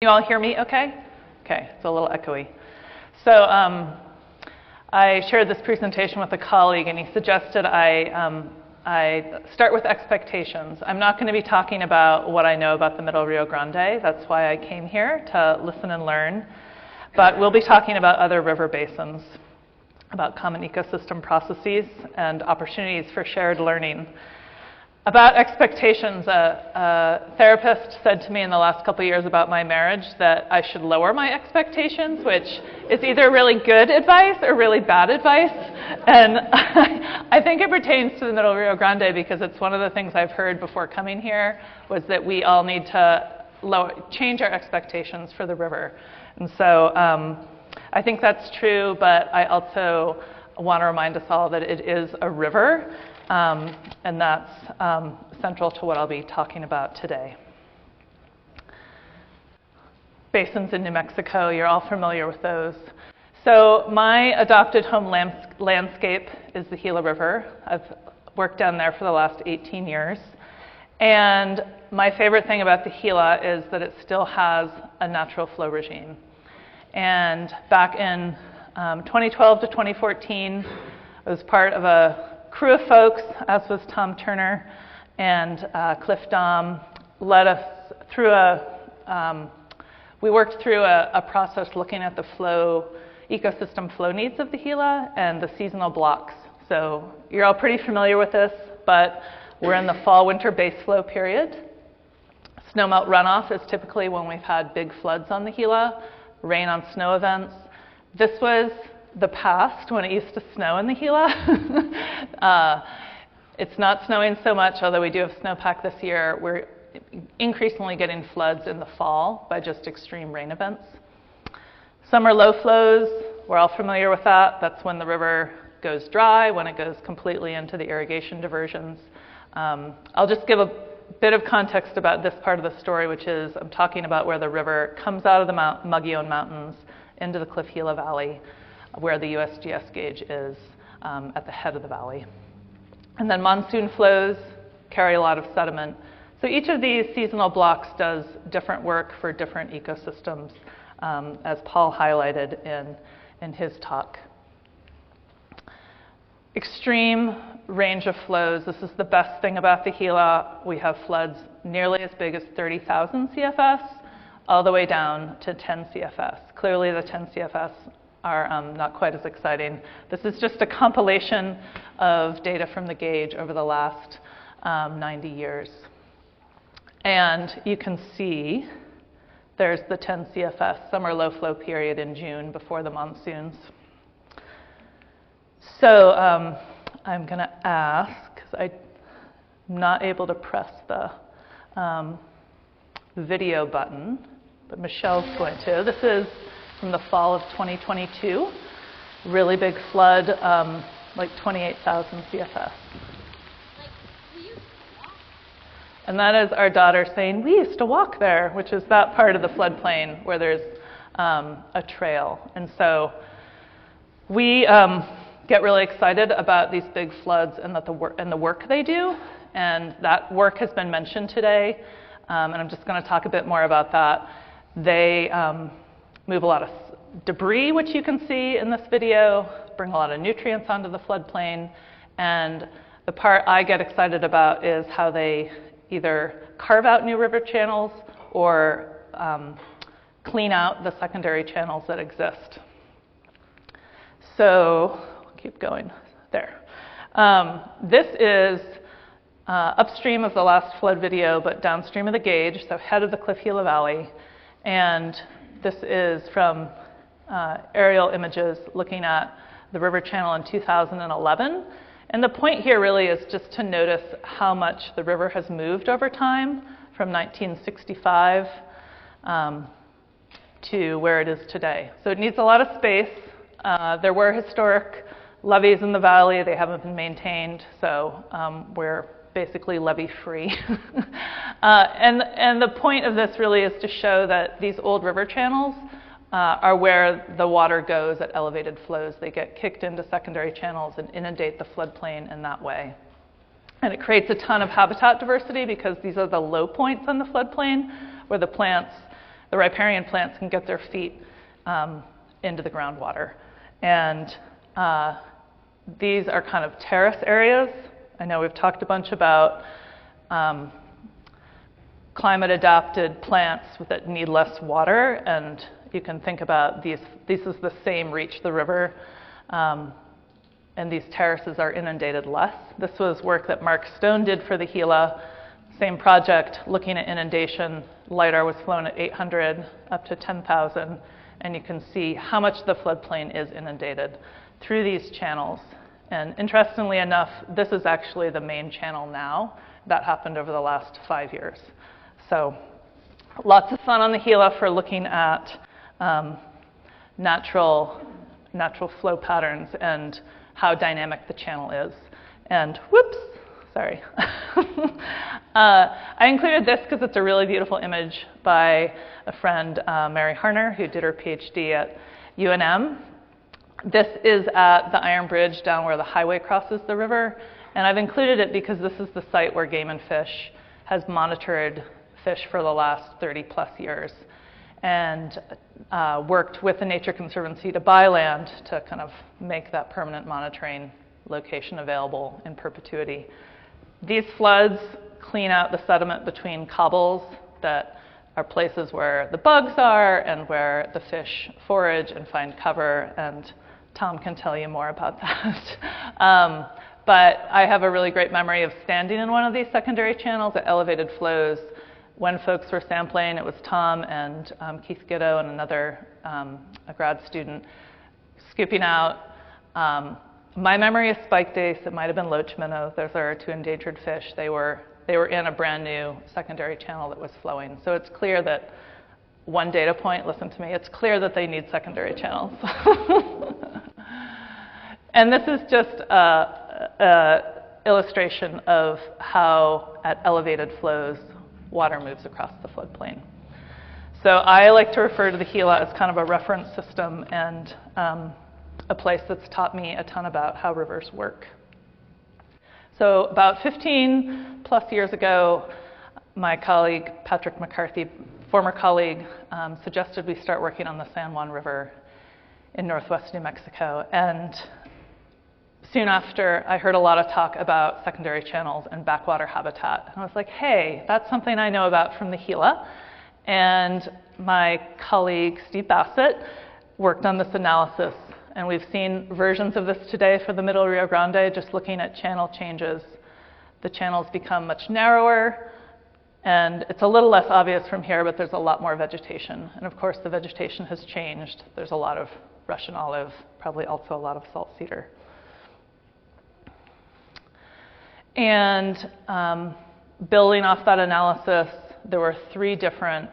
You all hear me okay? Okay, it's a little echoey. So I shared this presentation with a colleague, and he suggested I start with expectations. I'm not going to be talking about what I know about the Middle Rio Grande. That's why I came here, to listen and learn. But we'll be talking about other river basins, about common ecosystem processes and opportunities for shared learning. About expectations, a therapist said to me in the last couple of years about my marriage that I should lower my expectations, which is either really good advice or really bad advice. And I think it pertains to the Middle Rio Grande because it's one of the things I've heard before coming here was that we all need to change our expectations for the river. And so I think that's true, but I also want to remind us all that it is a river. And that's central to what I'll be talking about today. Basins in New Mexico, you're all familiar with those. So my adopted home landscape is the Gila River. I've worked down there for the last 18 years. And my favorite thing about the Gila is that it still has a natural flow regime. And back in 2012 to 2014, I was part of a crew of folks, as was Tom Turner and Cliff Dahm, led us through we worked through a process looking at the ecosystem flow needs of the Gila and the seasonal blocks. So you're all pretty familiar with this, but we're in the fall-winter base flow period. Snowmelt runoff is typically when we've had big floods on the Gila, rain on snow events. This was the past when it used to snow in the Gila. It's not snowing so much, although we do have snowpack this year. We're increasingly getting floods in the fall by just extreme rain events. Summer low flows, we're all familiar with that. That's when the river goes dry, when it goes completely into the irrigation diversions. I'll just give a bit of context about this part of the story, which is I'm talking about where the river comes out of the Mogollon Mountains into the Cliff Gila Valley, where the USGS gauge is at the head of the valley. And then monsoon flows carry a lot of sediment. So each of these seasonal blocks does different work for different ecosystems, as Paul highlighted in his talk. Extreme range of flows. This is the best thing about the Gila. We have floods nearly as big as 30,000 CFS, all the way down to 10 CFS. Clearly the 10 CFS are not quite as exciting. This is just a compilation of data from the gauge over the last 90 years. And you can see there's the 10 CFS summer low flow period in June before the monsoons. So I'm going to ask, because I'm not able to press the video button, but Michelle's going to. This is from the fall of 2022, really big flood, like 28,000 CFS. And that is our daughter saying, we used to walk there, which is that part of the floodplain where there's a trail. And so we get really excited about these big floods and the work they do. And that work has been mentioned today. And I'm just going to talk a bit more about that. They move a lot of debris, which you can see in this video, bring a lot of nutrients onto the floodplain. And the part I get excited about is how they either carve out new river channels or clean out the secondary channels that exist. So I'll keep going there. This is upstream of the last flood video, but downstream of the gauge, so head of the Cliff Gila Valley. And this is from aerial images looking at the river channel in 2011. And the point here really is just to notice how much the river has moved over time from 1965 to where it is today. So it needs a lot of space. There were historic levees in the valley. They haven't been maintained, so we're basically levee-free. And the point of this really is to show that these old river channels are where the water goes at elevated flows. They get kicked into secondary channels and inundate the floodplain in that way. And it creates a ton of habitat diversity because these are the low points on the floodplain where the plants the riparian plants can get their feet into the groundwater. And these are kind of terrace areas. I know we've talked a bunch about climate-adapted plants that need less water, and you can think about these. This is the same reach the river, and these terraces are inundated less. This was work that Mark Stone did for the Gila, same project, looking at inundation. LiDAR was flown at 800 up to 10,000, and you can see how much the floodplain is inundated through these channels. And interestingly enough, this is actually the main channel now. That happened over the last 5 years. So lots of fun on the Gila for looking at natural flow patterns and how dynamic the channel is. And whoops, sorry. I included this because it's a really beautiful image by a friend, Mary Harner, who did her PhD at UNM. This is at the Iron Bridge down where the highway crosses the river. And I've included it because this is the site where Game and Fish has monitored fish for the last 30 plus years and worked with the Nature Conservancy to buy land to kind of make that permanent monitoring location available in perpetuity. These floods clean out the sediment between cobbles that are places where the bugs are and where the fish forage and find cover, and Tom can tell you more about that. But I have a really great memory of standing in one of these secondary channels at elevated flows when folks were sampling. It was Tom and Keith Giddo and another a grad student scooping out. My memory is spike dace. It might have been loach minnow. Those are our two endangered fish. They were in a brand new secondary channel that was flowing. So it's clear that one data point, listen to me, it's clear that they need secondary channels. And this is just an illustration of how at elevated flows water moves across the floodplain. So I like to refer to the Gila as kind of a reference system and a place that's taught me a ton about how rivers work. So about 15 plus years ago, my colleague, Patrick McCarthy, former colleague, suggested we start working on the San Juan River in northwest New Mexico. And soon after, I heard a lot of talk about secondary channels and backwater habitat. And I was like, hey, that's something I know about from the Gila. And my colleague, Steve Bassett, worked on this analysis. And we've seen versions of this today for the Middle Rio Grande, just looking at channel changes. The channels become much narrower, and it's a little less obvious from here, but there's a lot more vegetation. And of course, the vegetation has changed. There's a lot of Russian olive, probably also a lot of salt cedar. And building off that analysis, there were 3 different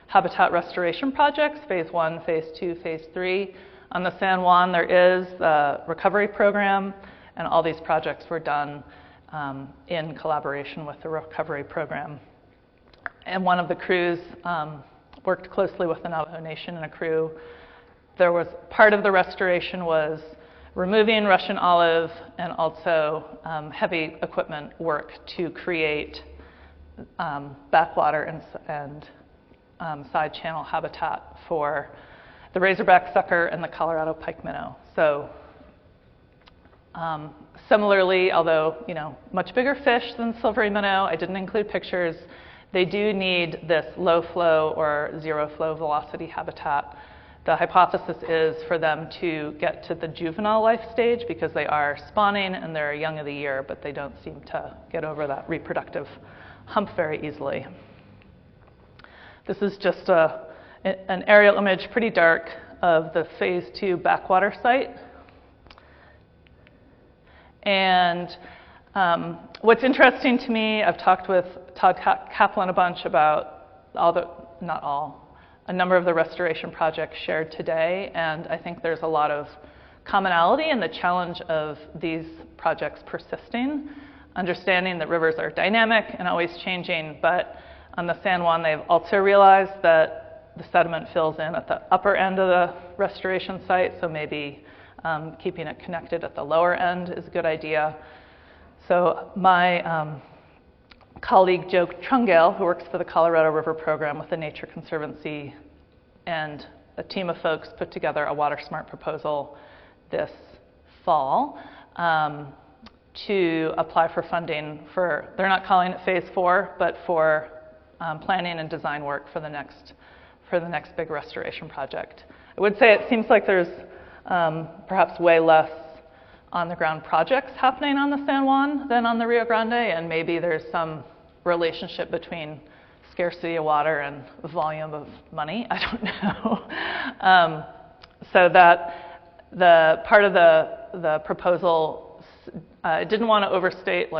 habitat restoration projects, phase 1, phase 2, phase 3. On the San Juan, there is the recovery program, and all these projects were done in collaboration with the recovery program. And one of the crews worked closely with the Navajo Nation and a crew. There was part of the restoration was removing Russian olive and also heavy equipment work to create backwater and side channel habitat for the razorback sucker and the Colorado pike minnow. So similarly, although much bigger fish than silvery minnow, I didn't include pictures, they do need this low flow or zero flow velocity habitat. The hypothesis is for them to get to the juvenile life stage because they are spawning and they're young of the year, but they don't seem to get over that reproductive hump very easily. This is just an aerial image, pretty dark, of the phase 2 backwater site. And what's interesting to me, I've talked with Todd Kaplan a bunch about a number of the restoration projects shared today, and I think there's a lot of commonality in the challenge of these projects persisting, understanding that rivers are dynamic and always changing, but on the San Juan, they've also realized that the sediment fills in at the upper end of the restoration site, so maybe keeping it connected at the lower end is a good idea. So my colleague Joe Trungale, who works for the Colorado River Program with the Nature Conservancy, and a team of folks put together a Water Smart proposal this fall to apply for funding for, they're not calling it phase 4, but for planning and design work for the next big restoration project. I would say it seems like there's perhaps way less on-the-ground projects happening on the San Juan than on the Rio Grande, and maybe there's some relationship between scarcity of water and volume of money. I don't know. So that the part of the proposal didn't want to overstate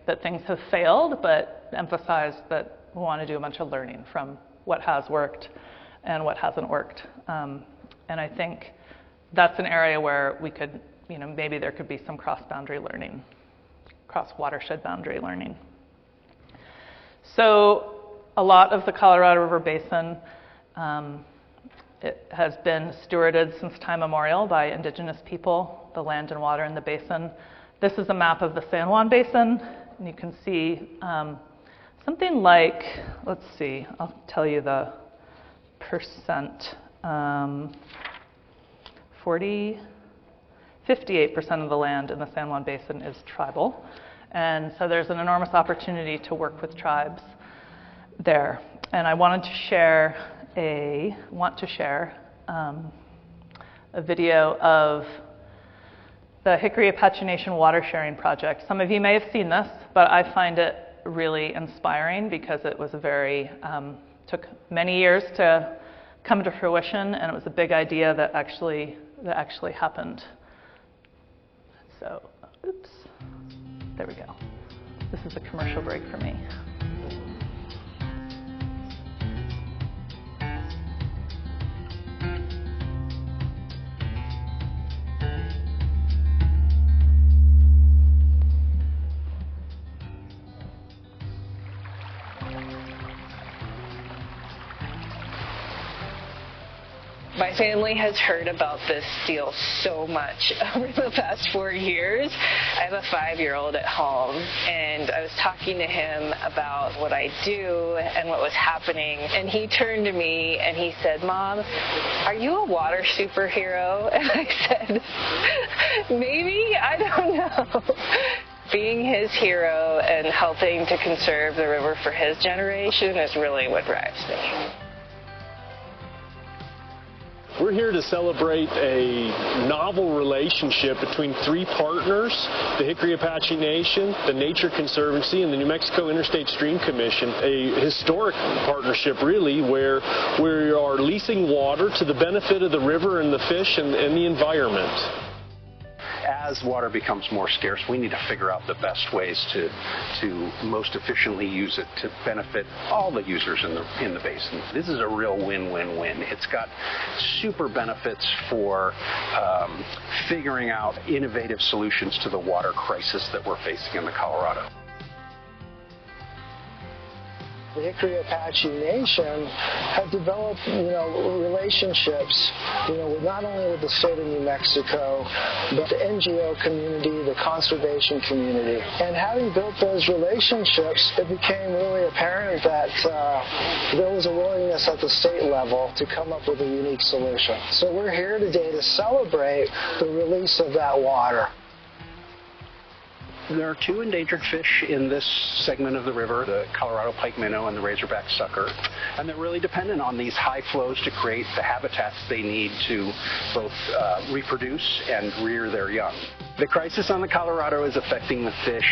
that things have failed, but emphasized that we want to do a bunch of learning from what has worked and what hasn't worked. And I think that's an area where we could, maybe there could be some cross-boundary learning, cross-watershed boundary learning. So a lot of the Colorado River Basin, it has been stewarded since time immemorial by indigenous people, the land and water in the basin. This is a map of the San Juan Basin, and you can see something like, let's see, I'll tell you the percent, 58% of the land in the San Juan Basin is tribal. And so there's an enormous opportunity to work with tribes there. And I wanted to share a video of the Hickory Apache Nation Water Sharing Project. Some of you may have seen this, but I find it really inspiring because it was took many years to come to fruition, and it was a big idea that actually happened. So, oops, there we go. This is a commercial break for me. My family has heard about this deal so much over the past 4 years. I have a 5-year-old at home, and I was talking to him about what I do and what was happening, and he turned to me and he said, "Mom, are you a water superhero?" And I said, "Maybe, I don't know." Being his hero and helping to conserve the river for his generation is really what drives me. We're here to celebrate a novel relationship between 3 partners, the Hickory Apache Nation, the Nature Conservancy, and the New Mexico Interstate Stream Commission. A historic partnership, really, where we are leasing water to the benefit of the river and the fish and the environment. As water becomes more scarce, we need to figure out the best ways to most efficiently use it to benefit all the users in the basin. This is a real win-win-win. It's got super benefits for figuring out innovative solutions to the water crisis that we're facing in the Colorado. The Hickory Apache Nation have developed, relationships, with not only with the state of New Mexico, but the NGO community, the conservation community. And having built those relationships, it became really apparent that there was a willingness at the state level to come up with a unique solution. So we're here today to celebrate the release of that water. There are 2 endangered fish in this segment of the river, the Colorado pike minnow and the razorback sucker, and they're really dependent on these high flows to create the habitats they need to both reproduce and rear their young. The crisis on the Colorado is affecting the fish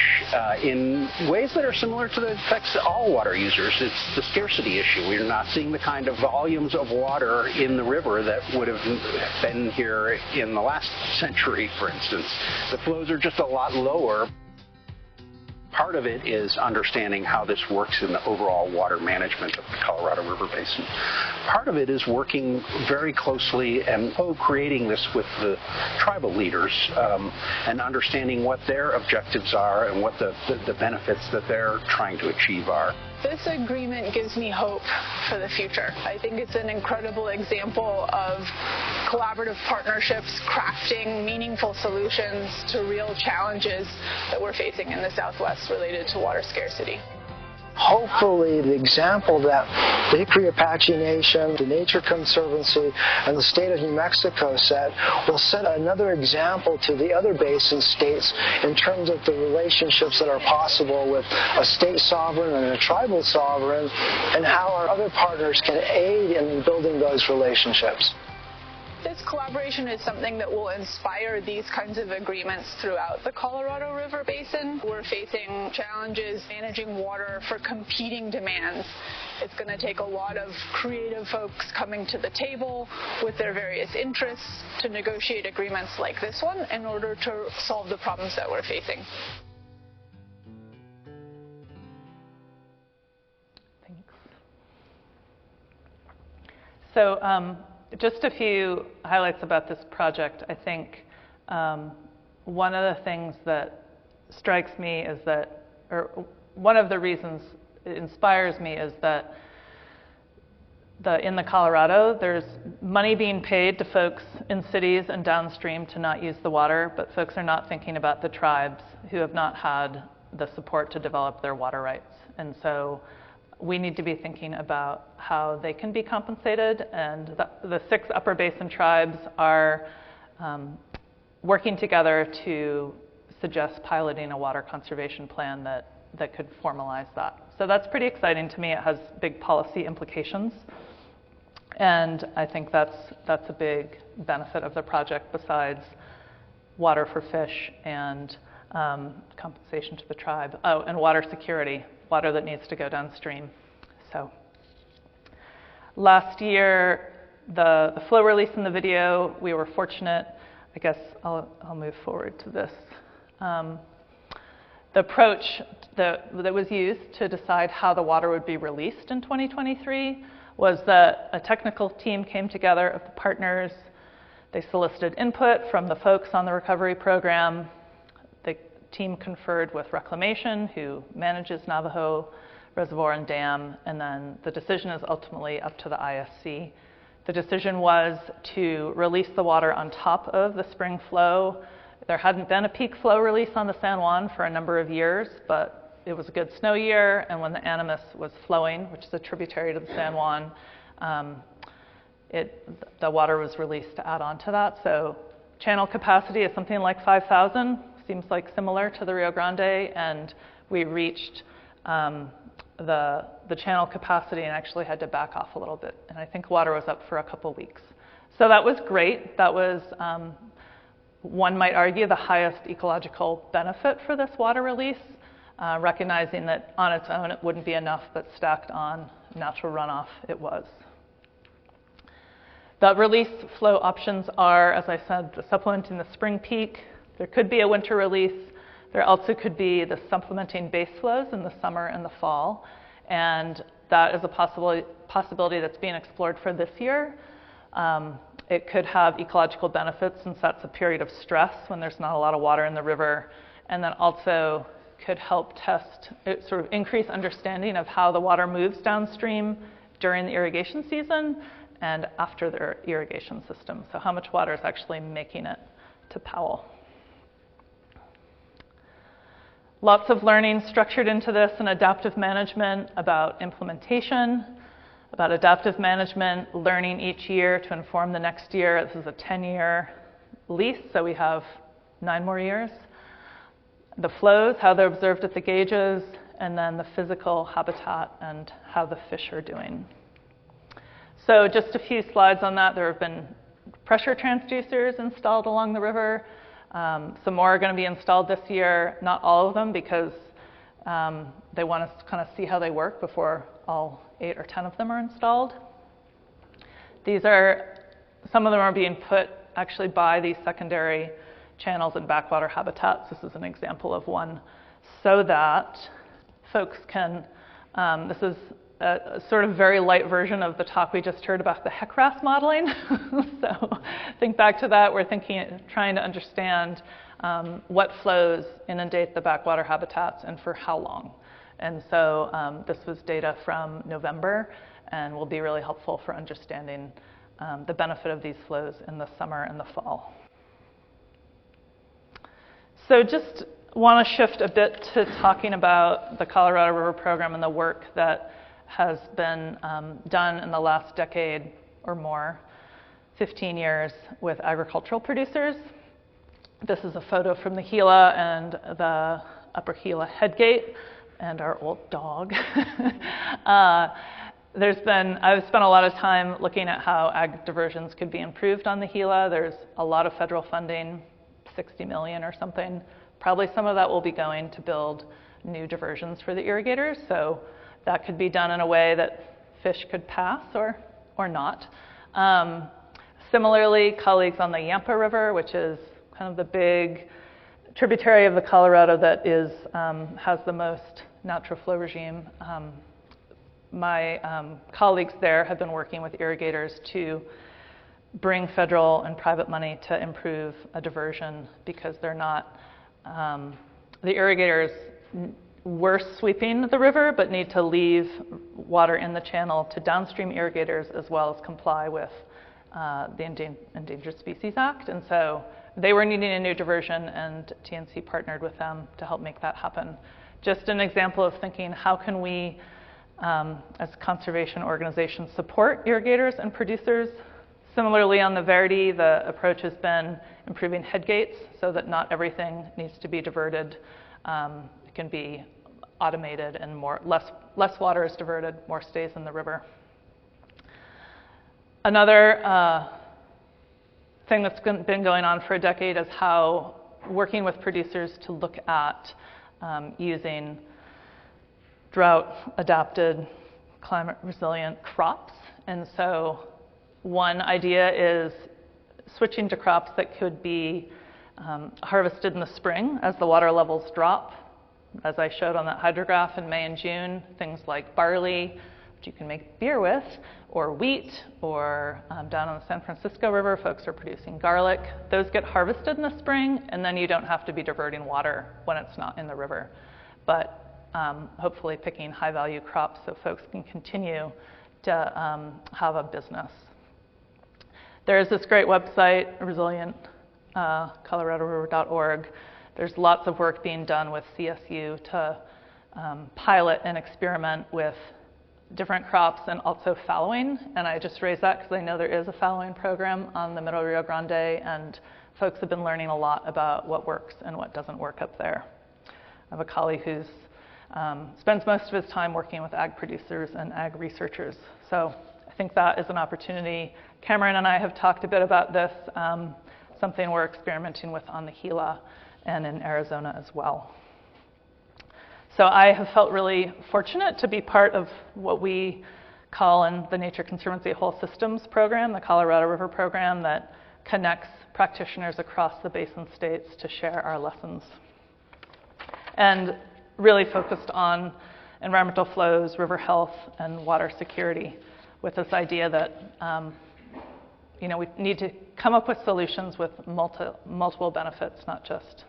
in ways that are similar to the effects of all water users. It's the scarcity issue. We're not seeing the kind of volumes of water in the river that would have been here in the last century, for instance. The flows are just a lot lower. Part of it is understanding how this works in the overall water management of the Colorado River Basin. Part of it is working very closely and co-creating this with the tribal leaders and understanding what their objectives are and what the benefits that they're trying to achieve are. This agreement gives me hope for the future. I think it's an incredible example of collaborative partnerships crafting meaningful solutions to real challenges that we're facing in the Southwest related to water scarcity. hopefully the example that the Hickory Apache Nation, the Nature Conservancy, and the state of New Mexico set will set another example to the other basin states in terms of the relationships that are possible with a state sovereign and a tribal sovereign, and how our other partners can aid in building those relationships. This collaboration is something that will inspire these kinds of agreements throughout the Colorado River Basin. We're facing challenges managing water for competing demands. It's going to take a lot of creative folks coming to the table with their various interests to negotiate agreements like this one in order to solve the problems that we're facing. Thanks. So, just a few highlights about this project. I think one of the things that strikes me is that, or one of the reasons it inspires me is that in the Colorado, there's money being paid to folks in cities and downstream to not use the water, but folks are not thinking about the tribes who have not had the support to develop their water rights. And so we need to be thinking about how they can be compensated, and the 6 Upper Basin tribes are working together to suggest piloting a water conservation plan that could formalize that. So that's pretty exciting to me. It has big policy implications, and I think that's a big benefit of the project besides water for fish and compensation to the tribe. Oh, and water security. Water that needs to go downstream. So last year, the flow release in the video, we were fortunate. I guess I'll move forward to this. The approach that was used to decide how the water would be released in 2023 was that a technical team came together of the partners. They solicited input from the folks on the recovery program. The team conferred with Reclamation, who manages Navajo Reservoir and Dam, and then the decision is ultimately up to the ISC. The decision was to release the water on top of the spring flow. There hadn't been a peak flow release on the San Juan for a number of years, but it was a good snow year, and when the Animas was flowing, which is a tributary to the San Juan, the water was released to add on to that. So channel capacity is something like 5,000. Seems like similar to the Rio Grande, and we reached the channel capacity and actually had to back off a little bit. And I think water was up for a couple weeks. So that was great. That was, one might argue, the highest ecological benefit for this water release, recognizing that on its own it wouldn't be enough, but stacked on natural runoff, it was. The release flow options are, as I said, the supplementing the spring peak. There could be a winter release. There also could be the supplementing base flows in the summer and the fall. And that is a possibility that's being explored for this year. It could have ecological benefits since that's a period of stress when there's not a lot of water in the river. And then also could help sort of increase understanding of how the water moves downstream during the irrigation season and after the irrigation system. So how much water is actually making it to Powell. Lots of learning structured into this, and adaptive management about implementation, about adaptive management, learning each year to inform the next year. This is a 10-year lease, so we have 9 more years. The flows, how they're observed at the gauges, and then the physical habitat and how the fish are doing. So just a few slides on that. There have been pressure transducers installed along the river. Some more are going to be installed this year, not all of them, because they want us to kind of see how they work before all 8 or 10 of them are installed. Some of them are being put actually by these secondary channels and backwater habitats. This is an example of one, so that folks can, this is a sort of very light version of the talk we just heard about the HECRAS modeling. So think back to that. We're trying to understand what flows inundate the backwater habitats and for how long. And so this was data from November and will be really helpful for understanding the benefit of these flows in the summer and the fall. So just want to shift a bit to talking about the Colorado River program and the work that has been done in the last decade or more, 15 years, with agricultural producers. This is a photo from the Gila and the Upper Gila headgate and our old dog. I've spent a lot of time looking at how ag diversions could be improved on the Gila. There's a lot of federal funding, 60 million or something. Probably some of that will be going to build new diversions for the irrigators. So that could be done in a way that fish could pass or not. Similarly, colleagues on the Yampa River, which is kind of the big tributary of the Colorado that has the most natural flow regime. My colleagues there have been working with irrigators to bring federal and private money to improve a diversion because they're not, the irrigators were sweeping the river but need to leave water in the channel to downstream irrigators as well as comply with the Endangered Species Act. And so they were needing a new diversion, and TNC partnered with them to help make that happen. Just an example of thinking, how can we, as conservation organizations, support irrigators and producers? Similarly, on the Verdi, the approach has been improving headgates so that not everything needs to be diverted. It can be automated, and less water is diverted, more stays in the river. Another thing that's been going on for a decade is how working with producers to look at using drought-adapted, climate-resilient crops. And so one idea is switching to crops that could be harvested in the spring as the water levels drop. As I showed on that hydrograph in May and June, things like barley, which you can make beer with, or wheat, or down on the San Francisco River, folks are producing garlic. Those get harvested in the spring, and then you don't have to be diverting water when it's not in the river. But hopefully picking high-value crops so folks can continue to have a business. There is this great website, resilientcoloradoriver.org. There's lots of work being done with CSU to pilot and experiment with different crops and also fallowing. And I just raised that because I know there is a fallowing program on the Middle Rio Grande, and folks have been learning a lot about what works and what doesn't work up there. I have a colleague who spends most of his time working with ag producers and ag researchers. So I think that is an opportunity. Cameron and I have talked a bit about this, something we're experimenting with on the Gila and in Arizona as well. So I have felt really fortunate to be part of what we call in the Nature Conservancy Whole Systems program, the Colorado River program, that connects practitioners across the basin states to share our lessons. And really focused on environmental flows, river health, and water security, with this idea that we need to come up with solutions with multiple benefits, not just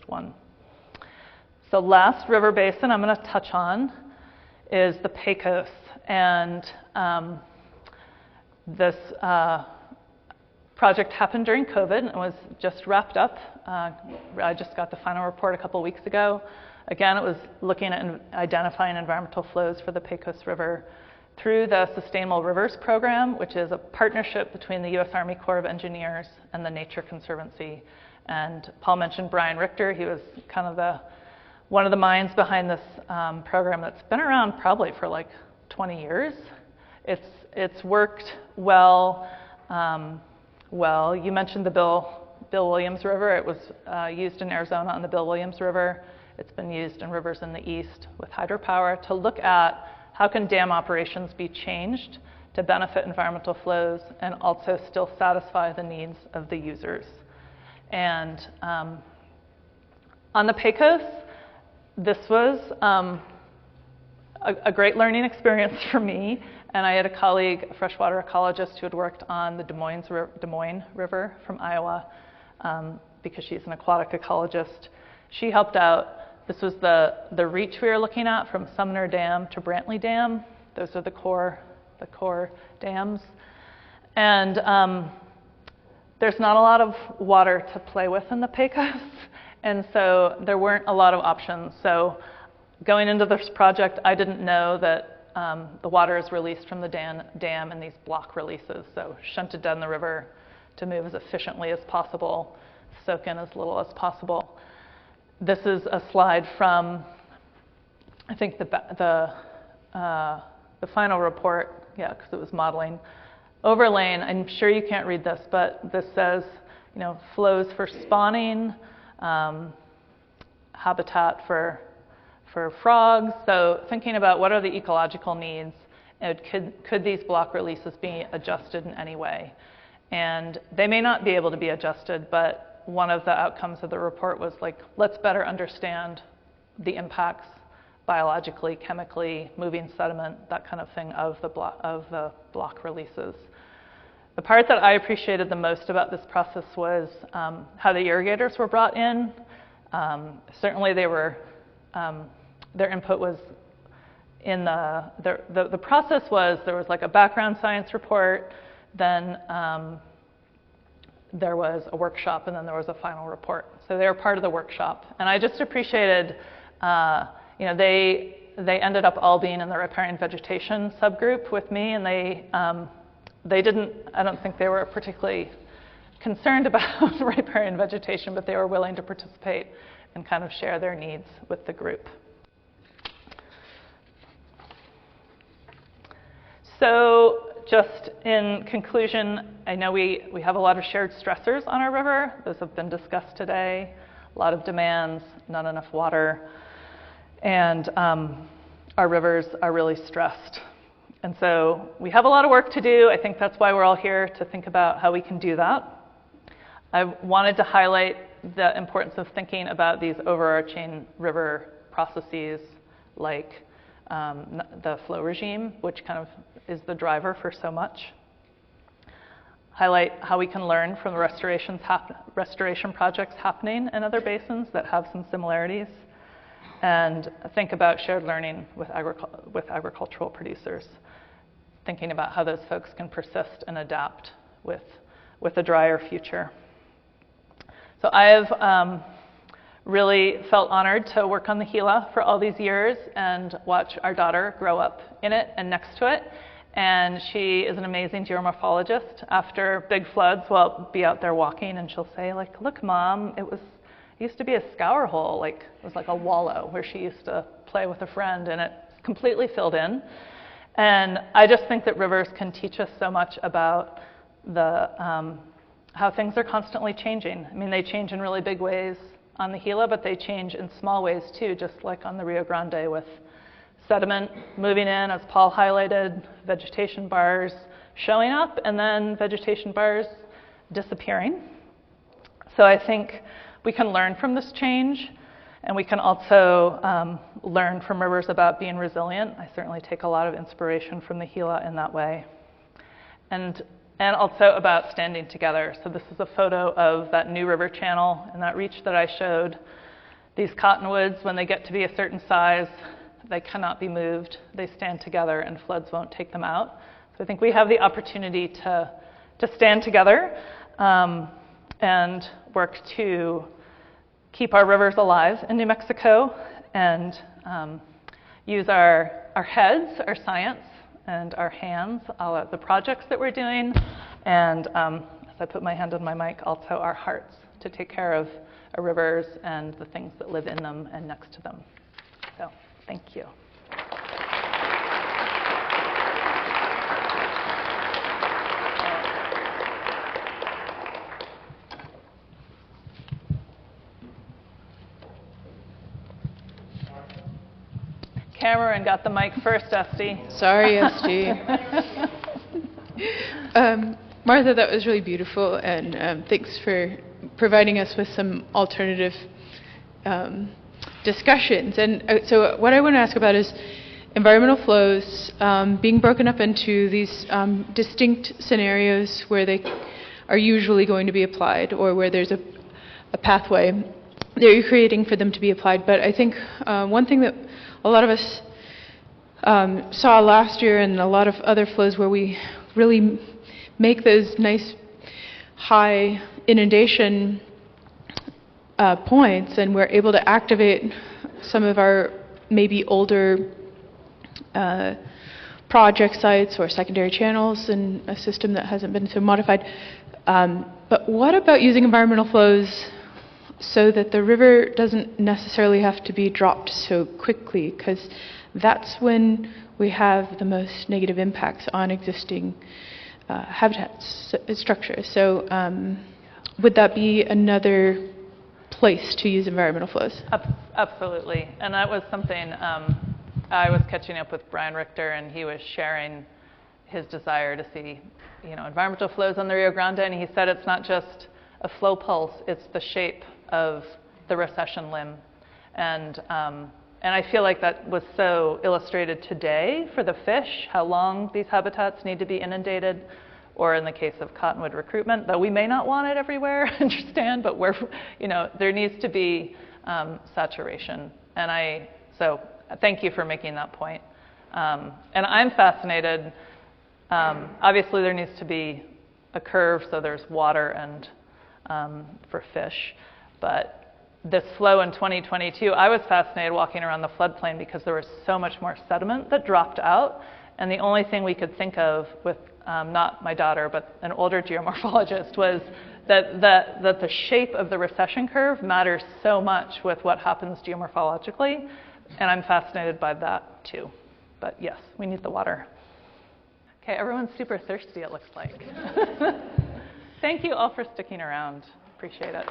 one. So last river basin I'm going to touch on is the Pecos. And this project happened during COVID and was just wrapped up. I just got the final report a couple weeks ago. Again, it was looking at identifying environmental flows for the Pecos River through the Sustainable Rivers Program, which is a partnership between the U.S. Army Corps of Engineers and the Nature Conservancy. And Paul mentioned Brian Richter. He was kind of one of the minds behind this program that's been around probably for like 20 years. It's worked well. You mentioned the Bill Williams River. It was used in Arizona on the Bill Williams River. It's been used in rivers in the east with hydropower to look at how can dam operations be changed to benefit environmental flows and also still satisfy the needs of the users. And on the Pecos, this was a great learning experience for me. And I had a colleague, a freshwater ecologist, who had worked on the Des Moines River from Iowa because she's an aquatic ecologist. She helped out. This was the reach we were looking at from Sumner Dam to Brantley Dam. Those are the core dams. And there's not a lot of water to play with in the Pecos. And so there weren't a lot of options. So going into this project, I didn't know that the water is released from the dam in these block releases, so shunted down the river to move as efficiently as possible, soak in as little as possible. This is a slide from, I think, the final report, yeah, because it was modeling. Overlaying, I'm sure you can't read this, but this says, you know, flows for spawning, habitat for frogs. So thinking about what are the ecological needs, and could these block releases be adjusted in any way? And they may not be able to be adjusted, but one of the outcomes of the report was like, let's better understand the impacts biologically, chemically, moving sediment, that kind of thing of the block releases. The part that I appreciated the most about this process was how the irrigators were brought in. Certainly they were, their input was in the process was there was like a background science report, then there was a workshop, and then there was a final report. So they were part of the workshop. And I just appreciated, you know, they ended up all being in the riparian vegetation subgroup with me, and they didn't, I don't think they were particularly concerned about riparian vegetation, but they were willing to participate and kind of share their needs with the group. So just in conclusion, I know we have a lot of shared stressors on our river. Those have been discussed today. A lot of demands, not enough water, and our rivers are really stressed. And so we have a lot of work to do. I think that's why we're all here, to think about how we can do that. I wanted to highlight the importance of thinking about these overarching river processes like the flow regime, which kind of is the driver for so much. Highlight how we can learn from the restoration projects happening in other basins that have some similarities, and think about shared learning with agricultural producers, thinking about how those folks can persist and adapt with a drier future. So I have really felt honored to work on the Gila for all these years and watch our daughter grow up in it and next to it. And she is an amazing geomorphologist. After big floods, we'll be out there walking, and she'll say, like, look, Mom, it used to be a scour hole, like it was like a wallow where she used to play with a friend, and it completely filled in. And I just think that rivers can teach us so much about how things are constantly changing. I mean, they change in really big ways on the Gila, but they change in small ways too, just like on the Rio Grande, with sediment moving in, as Paul highlighted, vegetation bars showing up, and then vegetation bars disappearing. So I think we can learn from this change, and we can also learn from rivers about being resilient. I certainly take a lot of inspiration from the Gila in that way. And also about standing together. So this is a photo of that new river channel and that reach that I showed. These cottonwoods, when they get to be a certain size, they cannot be moved. They stand together, and floods won't take them out. So I think we have the opportunity to stand together and work to keep our rivers alive in New Mexico, and use our heads, our science, and our hands, all of the projects that we're doing, and as I put my hand on my mic, also our hearts, to take care of our rivers and the things that live in them and next to them. So, thank you. Cameron got the mic first, Esty. Sorry, SG. Martha, that was really beautiful, and thanks for providing us with some alternative discussions. And so what I want to ask about is environmental flows being broken up into these distinct scenarios where they are usually going to be applied, or where there's a pathway that you're creating for them to be applied. But I think one thing that a lot of us saw last year, and a lot of other flows where we really make those nice high inundation points, and we're able to activate some of our maybe older project sites or secondary channels in a system that hasn't been so modified. But what about using environmental flows so that the river doesn't necessarily have to be dropped so quickly? Because that's when we have the most negative impacts on existing habitats, structures. So would that be another place to use environmental flows? Absolutely. And that was something I was catching up with Brian Richter, and he was sharing his desire to see, environmental flows on the Rio Grande, and he said it's not just a flow pulse, it's the shape of the recession limb. And I feel like that was so illustrated today for the fish, how long these habitats need to be inundated, or in the case of cottonwood recruitment, though we may not want it everywhere, understand, but there needs to be saturation. So thank you for making that point. And I'm fascinated. Obviously, there needs to be a curve, so there's water and for fish. But this flow in 2022, I was fascinated walking around the floodplain because there was so much more sediment that dropped out. And the only thing we could think of with, not my daughter, but an older geomorphologist, was that the shape of the recession curve matters so much with what happens geomorphologically. And I'm fascinated by that too. But yes, we need the water. Okay, everyone's super thirsty, it looks like. Thank you all for sticking around. Appreciate it.